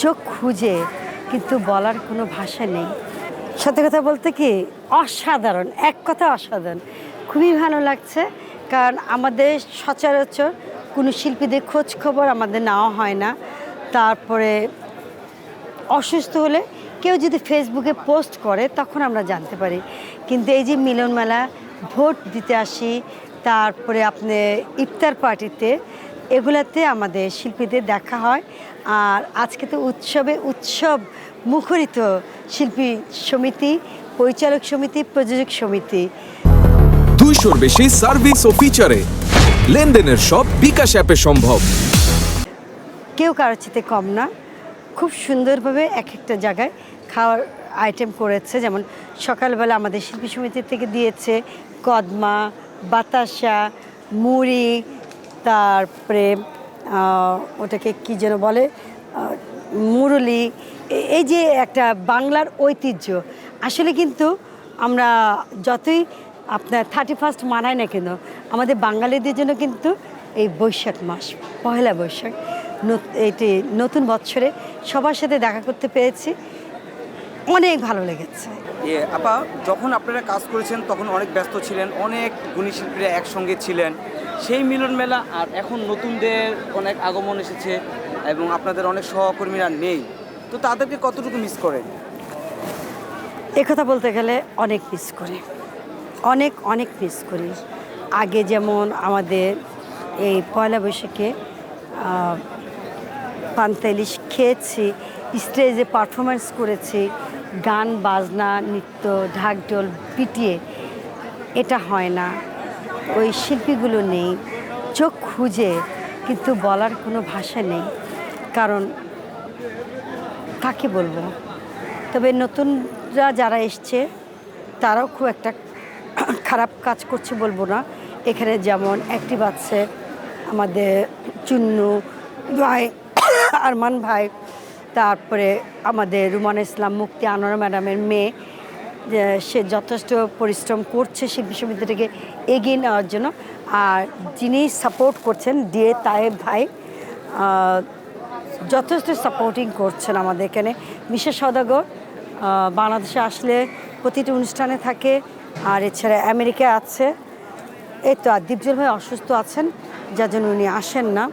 চোখ খুঁজে কিন্তু বলার কোনো ভাষা নেই। সত্যি কথা বলতে কি অসাধারণ, এক কথা অসাধারণ। খুবই ভালো লাগছে, কারণ আমাদের সচরাচর কোনো শিল্পীদের খোঁজ খবর আমাদের নেওয়া হয় না। তারপরে অসুস্থ হলে কেউ যদি ফেসবুকে পোস্ট করে তখন আমরা জানতে পারি, কিন্তু এই যে মিলন মেলা, ভোট দিতে আসি, তারপরে আপনি ইফতার পার্টিতে, এগুলাতে আমাদের শিল্পীদের দেখা হয়। আর আজকে তো উৎসব মুখরিত শিল্পী সমিতি, পরিচালক সমিতি, প্রযোজক সমিতি। 200-র বেশি সার্ভিস ও ফিচারে লেনদেনের সব বিকাশ অ্যাপে সম্ভব। কেউ কারোর চেয়ে কম না, খুব সুন্দরভাবে এক একটা জায়গায় খাওয়ার আইটেম করেছে। যেমন সকালবেলা আমাদের শিল্পী সমিতি থেকে দিয়েছে কদমা, বাতাসা, মুড়ি, তারপরে ওটাকে কী যেন বলে, মুরলি। এই যে একটা বাংলার ঐতিহ্য। আসলে কিন্তু আমরা যতই আপনার 31 মানাই না কেন, আমাদের বাঙালিদের জন্য কিন্তু এই বৈশাখ মাস, পহেলা বৈশাখ, এটি নতুন বছরে সবার সাথে দেখা করতে পেরেছি, অনেক ভালো লেগেছে। আপা, যখন আপনারা কাজ করেছেন তখন অনেক ব্যস্ত ছিলেন, অনেক গুণী শিল্পীরা একসঙ্গে ছিলেন। সেই মিলন মেলা আর এখন নতুনদের অনেক আগমন এসেছে এবং আপনাদের অনেক সহকর্মীরা নেই, তো তাদেরকে কতটুকু মিস করেন? কথা বলতে গেলে অনেক মিস করি, অনেক মিস করি। আগে যেমন আমাদের এই পয়লা বৈশাখে পান্তা ইলিশ খেয়েছি, স্টেজে পারফরমেন্স করেছি, গান বাজনা, নৃত্য, ঢাকঢোল পিটিয়ে, এটা হয় না। ওই শিল্পীগুলো নেই, চোখ খুঁজে কিন্তু বলার কোনো ভাষা নেই, কারণ কাকে বলবো। তবে নতুনরা যারা এসছে তারাও খুব একটা খারাপ কাজ করছে বলবো না। এখানে যেমন অ্যাক্টিভ আছে আমাদের চুন্নু ভাই, আরমান ভাই, তারপরে আমাদের রুমানা ইসলাম মুক্তি, আনোয়ারা ম্যাডামের মেয়ে, সে যথেষ্ট পরিশ্রম করছে শিল্পী সমিতিটাকে এগিয়ে নেওয়ার জন্য। আর যিনি সাপোর্ট করছেন ডিএ তায়েব ভাই, যথেষ্ট সাপোর্টিং করছেন আমাদের এখানে। মিশা সওদাগর বাংলাদেশে আসলে প্রতিটি অনুষ্ঠানে থাকে, আর এছাড়া আমেরিকায় আছে। এই তো, আর দীপজল ভাই অসুস্থ আছেন, যার জন্য উনি আসেন না।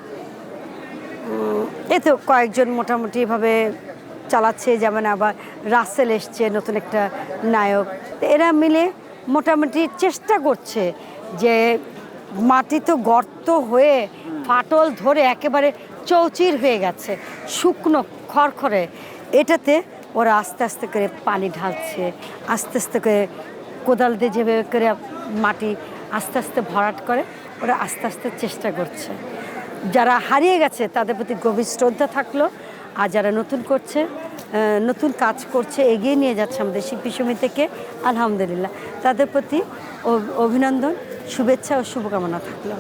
এই তো কয়েকজন মোটামুটিভাবে চালাচ্ছে, যেমন আবার রাসেল এসছে, নতুন একটা নায়ক। এরা মিলে মোটামুটি চেষ্টা করছে যে মাটি তো গর্ত হয়ে ফাটল ধরে একেবারে চৌচির হয়ে গেছে, শুকনো খড়খড়ে, এটাতে ওরা আস্তে আস্তে করে পানি ঢালছে, আস্তে আস্তে করে কোদাল দিয়ে যেভাবে করে মাটি আস্তে আস্তে ভরাট করে, ওরা আস্তে আস্তে চেষ্টা করছে। যারা হারিয়ে গেছে তাদের প্রতি গভীর শ্রদ্ধা থাকলো, আর যারা নতুন করছে, নতুন কাজ করছে, এগিয়ে নিয়ে যাচ্ছে আমাদের শিল্পী সমিতিকে, আলহামদুলিল্লাহ, তাদের প্রতি অভিনন্দন, শুভেচ্ছা ও শুভকামনা থাকলো।